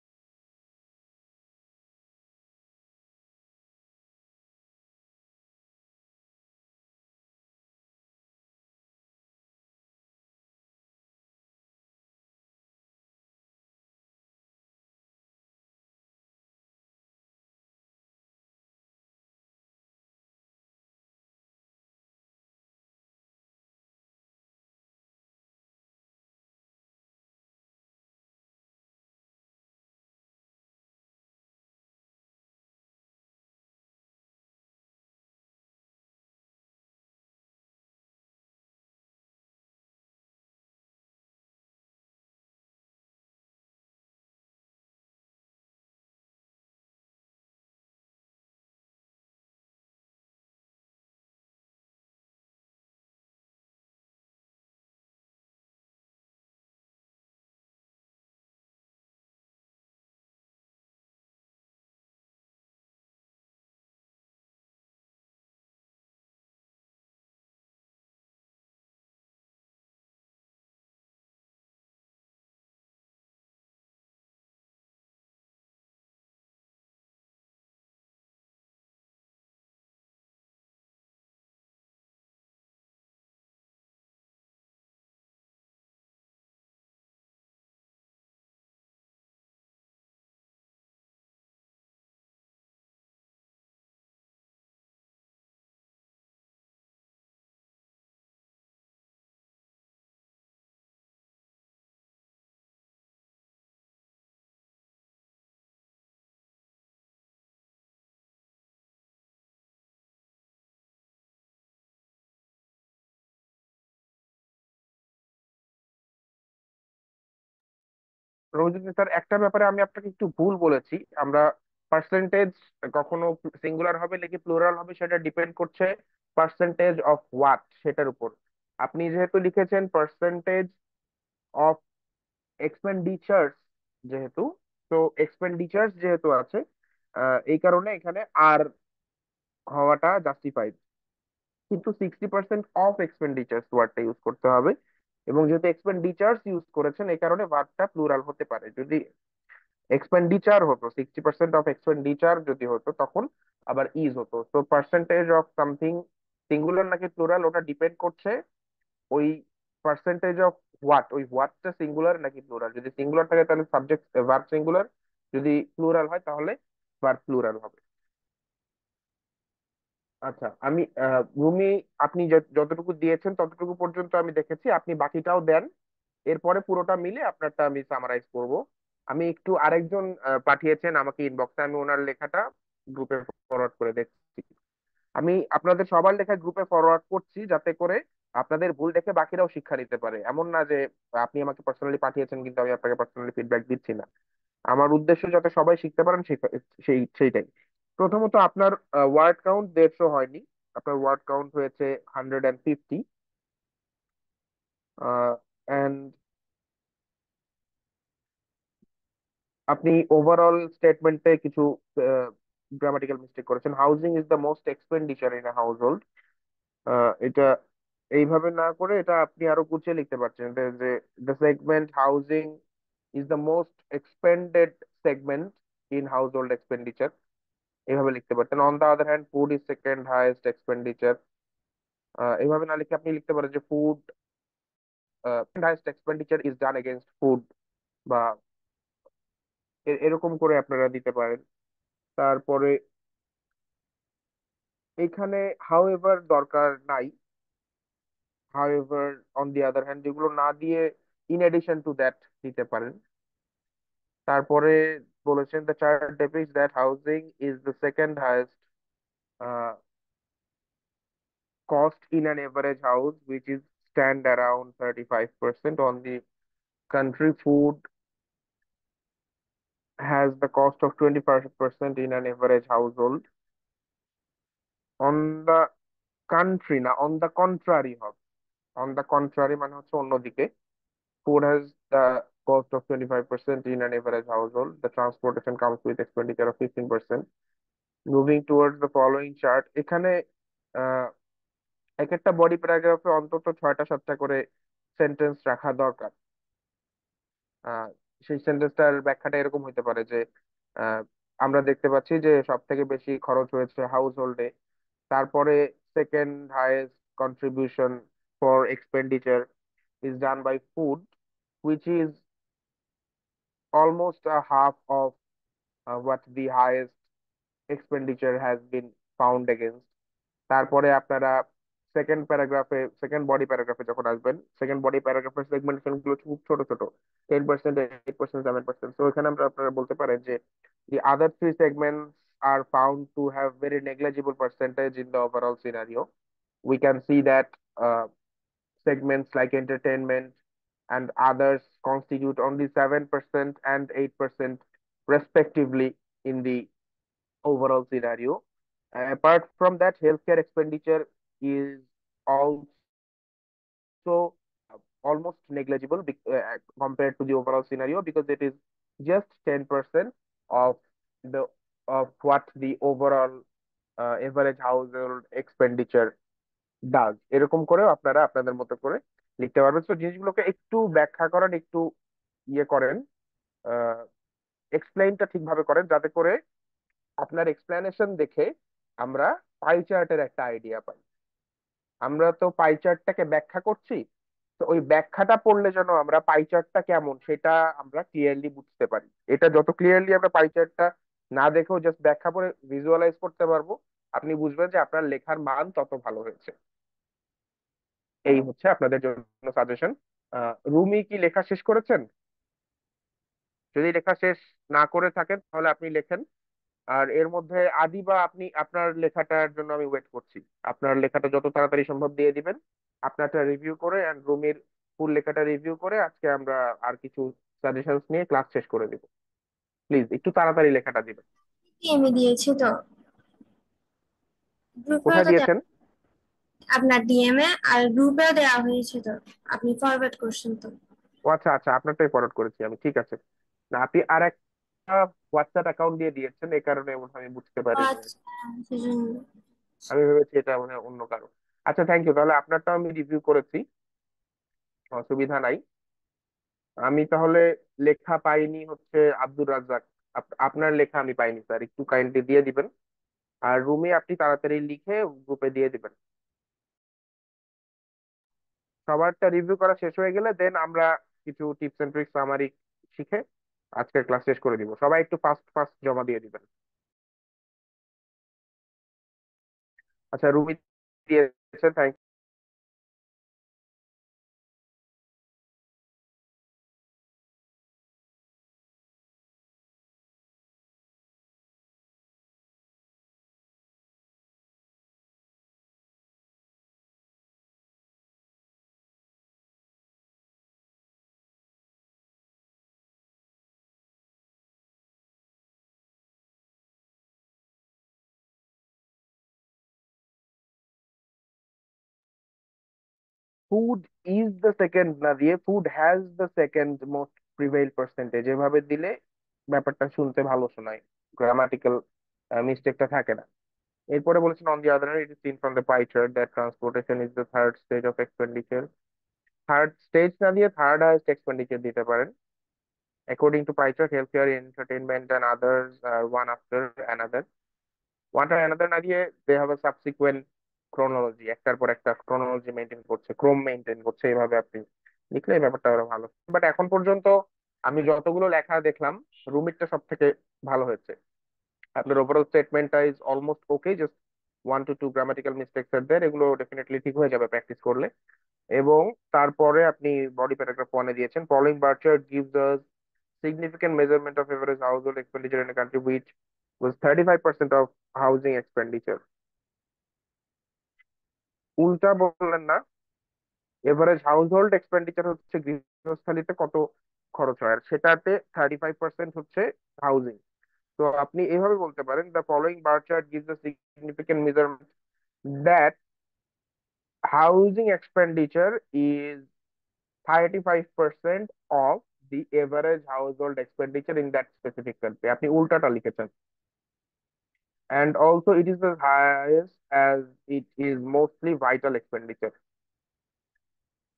A: রোহিত স্যার, একটা ব্যাপারে আমি আপনাকে একটু ভুল বলেছি। আমরা পার্সেন্টেজ কখনো সিঙ্গুলার হবে নাকি প্লুরাল হবে সেটা ডিপেন্ড করছে পার্সেন্টেজ অফ হোয়াট, সেটার উপর। আপনি যেহেতু লিখেছেন পার্সেন্টেজ অফ এক্সপেন্ডিচার্স, যেহেতু, তো এক্সপেন্ডিচার্স যেহেতু আছে, এই কারণে এখানে আর হওয়াটা জাস্টিফাইড। কিন্তু 60% অফ এক্সপেন্ডিচার্স ওয়ার্ডটা ইউজ করতে হবে। এবং যেহেতু এক্সপেন্ডিচার্স ইউজ করেছেন, এই কারণে ভার্বটা প্লুরাল হতে পারে। যদি এক্সপেন্ডিচার হতো, 60% অফ এক্সপেন্ডিচার যদি হতো, তখন আবার ইজ হতো। তো পার্সেন্টেজ অফ সামথিং সিঙ্গুলার নাকি প্লুরাল, ওটা ডিপেন্ড করছে ওই পার্সেন্টেজ অফ হোয়াট, ওই হোয়াটটা সিঙ্গুলার নাকি প্লুরাল। যদি সিঙ্গুলার থাকে তাহলে সাবজেক্ট ভার্ব সিঙ্গুলার, যদি প্লুরাল হয় তাহলে ভার্ব প্লুরাল হবে। আচ্ছা, আমি ভূমি, আপনি যতটুকু দিয়েছেন ততটুকু পর্যন্ত আমি দেখেছি, আপনি বাকিটাও দেন। এরপরে পুরোটা মিলে আপনারটা আমি সামারাইজ করব। আমি একটু, আরেকজন পাঠিয়েছেন আমাকে ইনবক্সে, আমি ওনার লেখাটা গ্রুপে ফরওয়ার্ড করে দেখছি। আমি আপনাদের সবার লেখা গ্রুপে ফরওয়ার্ড করছি, যাতে করে আপনাদের ভুল দেখে বাকিরাও শিক্ষা নিতে পারে। এমন না যে আপনি আমাকে পার্সোনালি পাঠিয়েছেন কিন্তু আমি আপনাকে পার্সোনালি ফিডব্যাক দিচ্ছি না। আমার উদ্দেশ্য যাতে সবাই শিখতে পারেন, সেইটাই। প্রথমত, আপনার ওয়ার্ড কাউন্ট 150 হয়নি, আপনার ওয়ার্ড কাউন্ট হয়েছে 150। এন্ড আপনি ওভারঅল স্টেটমেন্টে কিছু গ্রামাটিক্যাল মিস্টেক করেছেন। Housing is the most expenditure in a house hold, এটা এইভাবে না করে এটা আপনি আরো গুছিয়ে লিখতে পারছেন, যে the segment housing is the most expended segment in household expenditure, এইভাবে লিখতে পারতেন। On the other hand, food is second highest expenditure, এইভাবে না লিখে আপনি লিখতে পারেন যে food highest expenditure is done against food, বা এরকম করে আপনারা দিতে পারেন। তারপরে এখানে হাউ এভার দরকার নাই। How ever, on the other hand, যেগুলো না দিয়ে ইন এডিশন টু দ্যাট দিতে পারেন। তারপরে বলেছেন the chart depicts that housing is the second highest uh, cost in an average house, which is stand around 35% on the country food has the cost of 25% in an average household. On the country না, on the contrary হবে। on the contrary মানে হচ্ছে অন্যদিকে। food has the cost of 25% in an average household. The transportation comes with expenditure of 15%. Moving towards the following chart, এখানে আহ, এক একটা body প্যারাগ্রাফে অন্তত 6টা 7টা করে সেন্টেন্স রাখা দরকার। আহ, সেই সেন্টেন্সটার ব্যাখ্যাটা এরকম হতে পারে যে আহ, আমরা দেখতে পাচ্ছি যে সব থেকে বেশি খরচ হয়েছে হাউস হোল্ডে, তারপরে second highest contribution for expenditure is done by food, which is almost a half of what the highest expenditure has been found against. তারপরে আপনারা সেকেন্ড প্যারাগ্রাফে, সেকেন্ড বডি প্যারাগ্রাফে যখন আসবেন, সেকেন্ড বডি প্যারাগ্রাফের সেগমেন্টেশন গুলো খুব ছোট ছোট, 10%, 8%, 7%। তো এখানে আমরা আপনারা বলতে পারেন যে the other three segments are found to have very negligible percentage in the overall scenario. We can see that uh, segments like entertainment and others constitute only 7% and 8% respectively in the overall scenario. Apart from that, healthcare expenditure is also almost negligible compared to the overall scenario, because it is just 10% of the of what the overall average household expenditure ডাক। এরকম করেও আপনারা আপনাদের মতো করে লিখতে পারবেন। তো জিনিসগুলোকে একটু ব্যাখ্যা করেন, একটু ইয়ে করেন, এক্সপ্লেইনটা ঠিকভাবে করেন, যাতে করে আপনার এক্সপ্লেনেশন দেখে আমরা পাই চার্টের একটা আইডিয়া পাই। আমরা তো পাই চার্টটাকে ব্যাখ্যা করছি, তো ওই ব্যাখ্যাটা পড়লে যেন আমরা পাই চার্টটা কেমন সেটা আমরা ক্লিয়ারলি বুঝতে পারি। এটা যত ক্লিয়ারলি আমরা পাই চার্টটা না দেখেও জাস্ট ব্যাখ্যা করে ভিজুয়ালাইজ করতে পারবো, আপনি বুঝবেন যে আপনার লেখার মান তত ভালো হয়েছে। এই হচ্ছে আপনাদের জন্য সাজেশন। রুমি কি লেখা শেষ করেছেন? যদি লেখা শেষ না করে থাকেন তাহলে আপনি লেখেন। আর এর মধ্যে আদিবা, আপনি আপনার লেখাটার জন্য আমি ওয়েট করছি। আপনার লেখাটা যত তাড়াতাড়ি সম্ভব দিয়ে দিবেন। আপনারটা রিভিউ করে এন্ড রুমির ফুল লেখাটা রিভিউ করে আজকে আমরা আর কিছু সাজেশনস নিয়ে ক্লাস শেষ করে দিব। প্লিজ একটু তাড়াতাড়ি লেখাটা দিবেন।
D: ডিএমএ দিয়েছি তো, গ্রুপেও
A: কোথায়
D: তো
A: দিয়েছেন?
D: আপনার ডিএমএ আর গ্রুপেও দেওয়া হয়েছে তো, আপনি ফরওয়ার্ড করছেন তো।
A: ও আচ্ছা আচ্ছা, আপনারটাই ফরওয়ার্ড করেছি আমি, ঠিক আছে। না, আপনি আর একটা হোয়াটসঅ্যাপ অ্যাকাউন্ট দিয়ে দিয়েছেন, এই কারণে মনে হয় আমি বুঝতে
D: ও
A: পারিনি।
D: আচ্ছা, সেজন্য।
A: আমি ভেবেছি এটা মানে অন্য কারো। আচ্ছা, থ্যাংক ইউ। তাহলে আপনারটা আমি রিভিউ করেছি, অসুবিধা নাই। আমি তাহলে লেখা পাইনি হচ্ছে আব্দুর রাজ্জাক, আপনার লেখা আমি পাইনি স্যার, একটু কাইন্ডলি দিয়ে দিবেন। আর রুমে আপনি তাড়াতাড়ি লিখে গ্রুপে দিয়ে দিবেন। সবারটা রিভিউ করা শেষ হয়ে গেলে দেন আমরা কিছু টিপস এন্ড ট্রিক্স সামারি শিখে আজকের ক্লাস শেষ করে দিব। সবাই একটু ফাস্ট ফাস্ট জমা দিয়ে দিবেন। আচ্ছা, রুমি দিয়েছে, thank. Food is the second না দিয়ে food has the second most prevail percentage এভাবে দিলে ব্যাপারটা শুনতে ভালো শোনায়, গ্রামাটিক্যাল মিস্টেকটা থাকে না। এরপরে বলেছেন on the other hand it is seen from the pie chart that transportation is the third stage of expenditure. Third stage না দিয়ে থার্ড হাইয়েস্ট এক্সপেন্ডিচার দিতে পারেন। According to pie chart, health care, entertainment and others are one after another. ওয়ানটা another না দিয়ে they have a subsequent chronology, একটার পর একটা ক্রোনোলজি মেনটেন করছে, ক্রম মেনটেন করছে, এইভাবে আপনি লিখলে এই ব্যাপারটা আরো ভালো। বাট এখন পর্যন্ত আমি যতগুলো লেখা দেখলাম, রুমিটটা সব থেকে ভালো হয়েছে। আপনার ওভারঅল স্টেটমেন্টটা is almost okay, just 1 to 2 grammatical mistakes are there, এগুলো ডেফিনেটলি ঠিক হয়ে যাবে প্র্যাকটিস করলে। এবং তারপরে আপনি বডি প্যারাগ্রাফ 1-এ দিয়েছেন following bar chart gives us significant measurement of average household expenditure in a country which was 35% of housing expenditure। উল্টা বললেন না, এভারেজ হাউস হোল্ড এক্সপেন্ডিচার হচ্ছে গৃহস্থালিতে কত খরচ হয়, আর সেটাতে 35% হচ্ছে হাউজিং। তো আপনি এভাবে বলতে পারেন, the following bar chart gives a significant measurement that housing expenditure is 35% of the average household expenditure in that specific country। আপনি উল্টাটা লিখেছেন। And also it is the highest as it is mostly vital expenditure।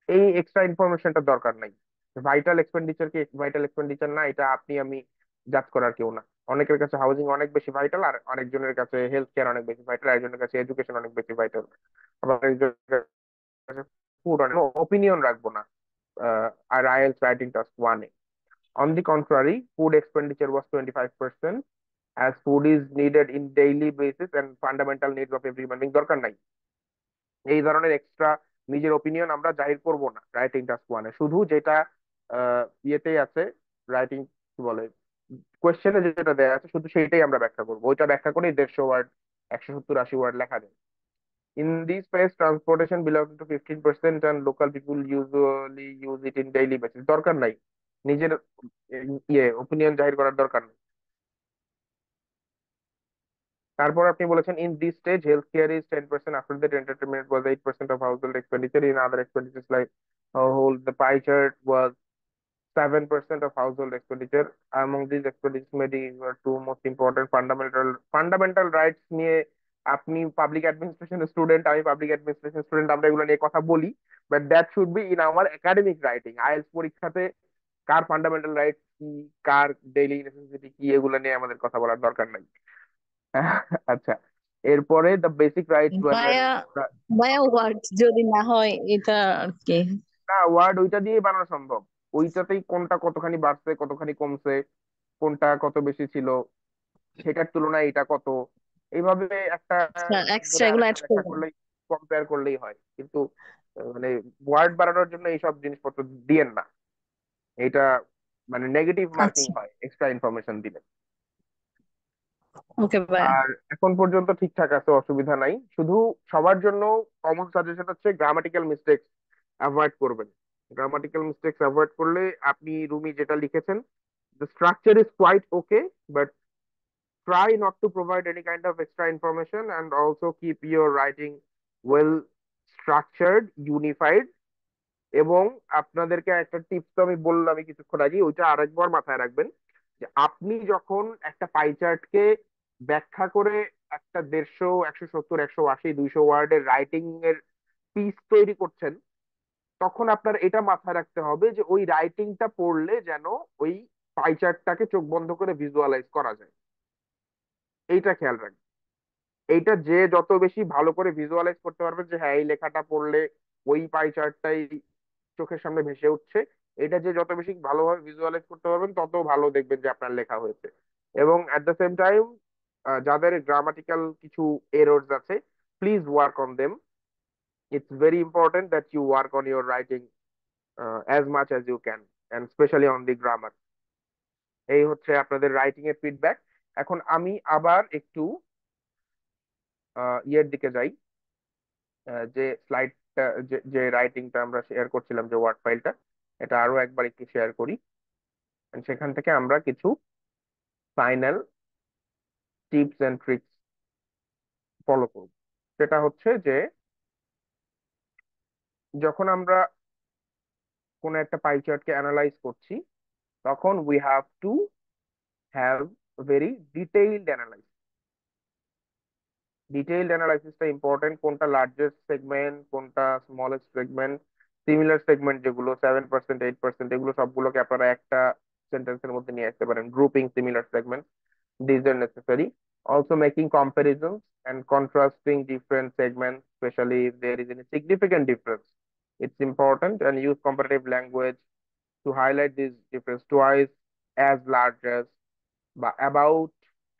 A: এই extra ইনফরমেশনটা দরকার নাই। Vital expenditure কি vital expenditure না, এটা আপনি আমি জাজ করার কেউ না। অনেকের কাছে হাউজিং অনেক বেশি ভাইটাল, আর অনেকজনের কাছে হেলথ কেয়ার অনেক বেশি ভাইটাল, একজনের কাছে এডুকেশন অনেক বেশি ভাইটাল, আবার একজনের ফুড অনেক। ওপিনিয়ন রাখবো না আর IELTS writing task 1-এ। On the contrary, food expenditure was 25% as food is needed in daily basis and fundamental needs of every human being। দরকার নাই এই ধরনের এক্সট্রা নিজের ওপিনিয়ন আমরা জাহির করব না রাইটিং টাস্ক 1-এ। শুধু যেটা ইয়েতেই আছে, রাইটিং কি বলে, কোয়েশ্চেনে যেটা দেয়া আছে শুধু সেইটাই আমরা ব্যাখ্যা করবো। ওইটা ব্যাখ্যা করে 150 ওয়ার্ড, 170-80 ওয়ার্ড লেখা যায়। In this phase, transportation belongs to 15% and local people usually use it in daily basis। দরকার নাই নিজের ওপিনিয়ন জাহির করার দরকার নেই। তারপর আপনি বলেছেন in this stage health care is 10%, after that entertainment was 8% of household expenditure, in other এক্সপেন্ডিচার্স like household the pie chart was 7% of household expenditure। Among these expenditures maybe were two most important fundamental rights নিয়ে আপনি public administration student, আমি public administration student, আমরা এগুলো নিয়ে কথা বলি, but that should be in our academic writing. IELTS পরীক্ষাতে কার fundamental rights কি, কার ডেইলি নেসেসিটি কি, এগুলো নিয়ে আমাদের কথা বলার দরকার নাই। আচ্ছা, এরপরে দ্য বেসিক রাইটস ওয়ার
B: ভাইয়া ভাইয়া ওয়ার্ড যদি না হয় এটা আর কি।
A: না, ওয়ার্ড ওইটা দিয়ে বানানো সম্ভব। ওইটাতেই কোনটা কতখানি বাড়ছে কতখানি কমছে, কোনটা কত বেশি ছিল, সেটার তুলনায় এটা কত, এইভাবে একটা
B: এক্সট্রা
A: ধরে
B: এগুলো
A: আরেকটা
B: অ্যাড
A: ব্যাখ্যা
B: করবেন।
A: করলেই, কম্পেয়ার করলেই হয়। কিন্তু মানে ওয়ার্ড বাড়ানোর জন্য এইসব জিনিসপত্র দিয়েন না, এটা মানে নেগেটিভ মার্কিং
B: আচ্ছা,
A: হয় এক্সট্রা ইনফরমেশন দিলে।
B: ওকে ভাইয়া।
A: আর এখন পর্যন্ত ঠিকঠাক আছে, অসুবিধা নাই। শুধু সবার জন্য কমন সাজেশন হচ্ছে গ্রামাটিক্যাল মিস্টেক্স অ্যাভয়েড করবেন। গ্রামাটিক্যাল মিস্টেক্স অ্যাভয়েড করলে আপনি রুমি যেটা লিখেছেন, the structure is quite okay, but try not to provide any kind of extra information and also keep your writing well structured, unified। এবং আপনাদেরকে একটা tips তো আমি বললামই কিছুক্ষণ আগে, ওইটা আরেকবার মাথায় রাখবেন যে আপনি যখন একটা পাই চার্টকে ব্যাখ্যা করে একটা 150, 170, 180, 200 ওয়ার্ডের রাইটিং এর পিস তৈরি করছেন, তখন আপনার এটা মাথায় রাখতে হবে যে ওই রাইটিংটা পড়লে যেন ওই পাই চার্টটাকে চোখ বন্ধ করে ভিজুয়ালাইজ করা যায়। এইটা খেয়াল রাখবেন। এইটা যে যত বেশি ভালো করে ভিজুয়ালাইজ করতে পারবেন যে হ্যাঁ এই লেখাটা পড়লে ওই পাই চার্টটাই চোখের সামনে ভেসে উঠছে, এটা যে যত বেশি ভালোভাবে ভিজুয়ালাইজ করতে পারবেন তত ভালো দেখবেন যে আপনার লেখা হয়েছে। এবং অ্যাট দ্য সেম টাইম যাদের গ্রামাটিক্যাল কিছু এরর্স আছে, please work on them. It's very important that you work on your writing as much as you can, and specially on the grammar. এই হচ্ছে আপনাদের রাইটিং এর ফিডব্যাক। এখন আমি আবার একটু ইয়ের দিকে যাই, যে স্লাইডটা, যে রাইটিংটা আমরা শেয়ার করছিলাম, যে ওয়ার্ড ফাইলটা, এটা আরো একবার একটু শেয়ার করি। And সেখান থেকে আমরা কিছু final tips and tricks follow করব। সেটা হচ্ছে যে যখন আমরা কোন একটা পাই চার্টকে অ্যানালাইজ করছি, তখন we have to have very detailed analysis. Detailed অ্যানালাইসিসটা ইম্পর্টেন্ট। কোনটা লার্জেস্ট সেগমেন্ট, কোনটা স্মলেস্ট সেগমেন্ট, সিমিলার সেগমেন্ট যেগুলো 7%, 8%, এগুলো সবগুলোকে আপনারা একটা সেন্টেন্সের মধ্যে নিয়ে আসতে পারেন। Grouping similar segment, these are necessary. Also making comparisons and contrasting different segments, especially if there is any significant difference, it's important, and use comparative language to highlight this difference twice as large as বা about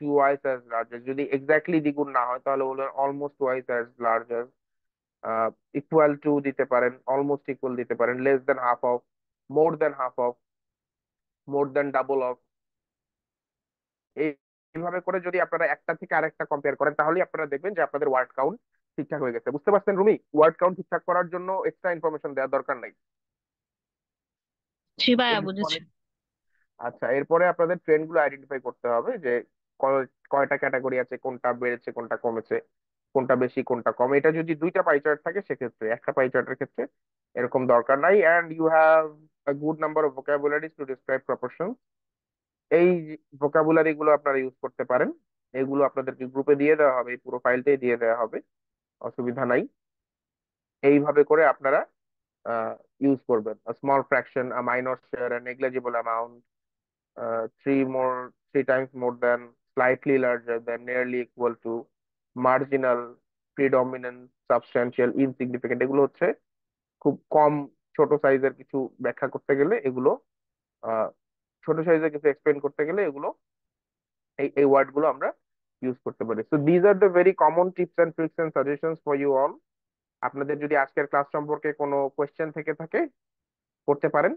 A: twice as large as। যদি exactly দ্বিগুণ না হয় তাহলে বলবেন almost twice as large as। equal to দিতে পারেন, almost equal দিতে পারেন, less than half of, more than half of, more than double of। এইভাবে করে যদি আপনারা একটা থেকে আরেকটা কম্পেয়ার করেন তাহলে আপনারা দেখবেন যে আপনাদের ওয়ার্ড কাউন্ট ঠিকঠাক হয়ে গেছে, বুঝতে পারছেন রুমি? ওয়ার্ড কাউন্ট ঠিকঠাক করার জন্য এক্সট্রা ইনফরমেশন দেওয়ার দরকার নাই।
B: জি ভাইয়া,
A: এরপরে
B: বুঝেছি।
A: আচ্ছা, এরপরে আপনাদের ট্রেন্ড গুলো আইডেন্টিফাই করতে হবে যে কয়টা ক্যাটাগরি আছে, কোনটা বেড়েছে কোনটা কমেছে, কোনটা বেশি কোনটা কম। এটা যদি দুইটা পাই চার্ট থাকে সেক্ষেত্রে, একটা পাই চার্টের ক্ষেত্রে এরকম দরকার নাই। And you have a good number of vocabularies to describe proportion. এই ভোকাবুলারি গুলো আপনারা ইউজ করতে পারেন। এগুলো আপনাদেরকে গ্রুপে দিয়ে দেওয়া হবে, এই পুরো ফাইলটাই দিয়ে দেওয়া হবে, অসুবিধা নাই। এইভাবে করে আপনারা ইউজ করবেন। Small fraction, minor share, negligible amount, three times more than, slightly larger than, nearly equal to, marginal, predominant, substantial, insignificant, এগুলো হচ্ছে খুব কম ছোট সাইজের কিছু ব্যাখ্যা করতে গেলে এগুলো, আহ, ছোট সাইজের কিছু এক্সপ্লেন করতে গেলে এগুলো, এই ওয়ার্ড গুলো আমরা ইউজ করতে পারি। So these are the very common tips and tricks and suggestions for you all. আপনাদের যদি আজকের ক্লাস সম্পর্কে কোনো কোয়েশ্চেন থেকে থাকে করতে পারেন,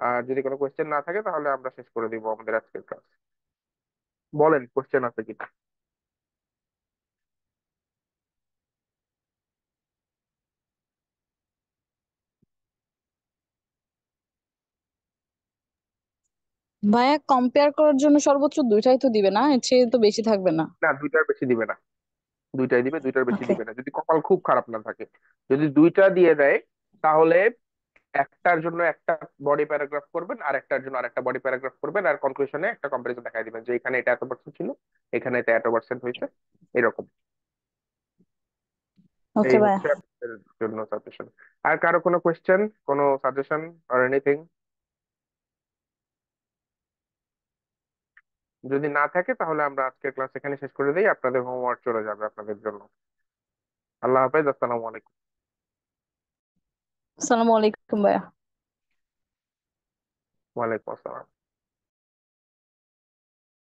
A: আর যদি কোনো কোয়েশ্চেন না থাকে তাহলে আমরা শেষ করে দিব আমাদের আজকের ক্লাস। বলেন কোয়েশ্চেন আছে কি?
B: ভাইয়া, কম্পেয়ার করার জন্য সর্বোচ্চ দুইটাই তো দিবে না, এর চেয়ে তো বেশি থাকবে না?
A: না, দুইটার বেশি দিবে না। দুইটাই দিবে, দুইটার বেশি
B: ওকে।
A: দিবে না যদি কপাল খুব খারাপ না থাকে। যদি দুইটা দিয়ে দেয় তাহলে একটার জন্য একটা বডি প্যারাগ্রাফ করবেন, আর একটার জন্য আরেকটা বডি প্যারাগ্রাফ করবেন, আর কনক্লুশনে একটা কম্পারিজন দেখাই দিবেন যে এখানে এটা এত% ছিল, এখানে এটা এত% হয়েছে, এরকম।
B: ওকে
A: এই
B: ভাইয়া।
A: হচ্ছে আপনাদের জন্য সাজেশন। আর কারো কোনো কোয়েশ্চেন, কোনো সাজেশন অর এনিথিং? যদি না থাকে তাহলে আমরা আজকের ক্লাস এখানে শেষ করে দিই, আপনাদের হোমওয়ার্ক চলে যাবে আপনাদের জন্য। আল্লাহ হাফেজ, আসসালামু আলাইকুম।
B: আসসালামু আলাইকুম ভাইয়া।
A: ওয়ালাইকুম আসসালাম।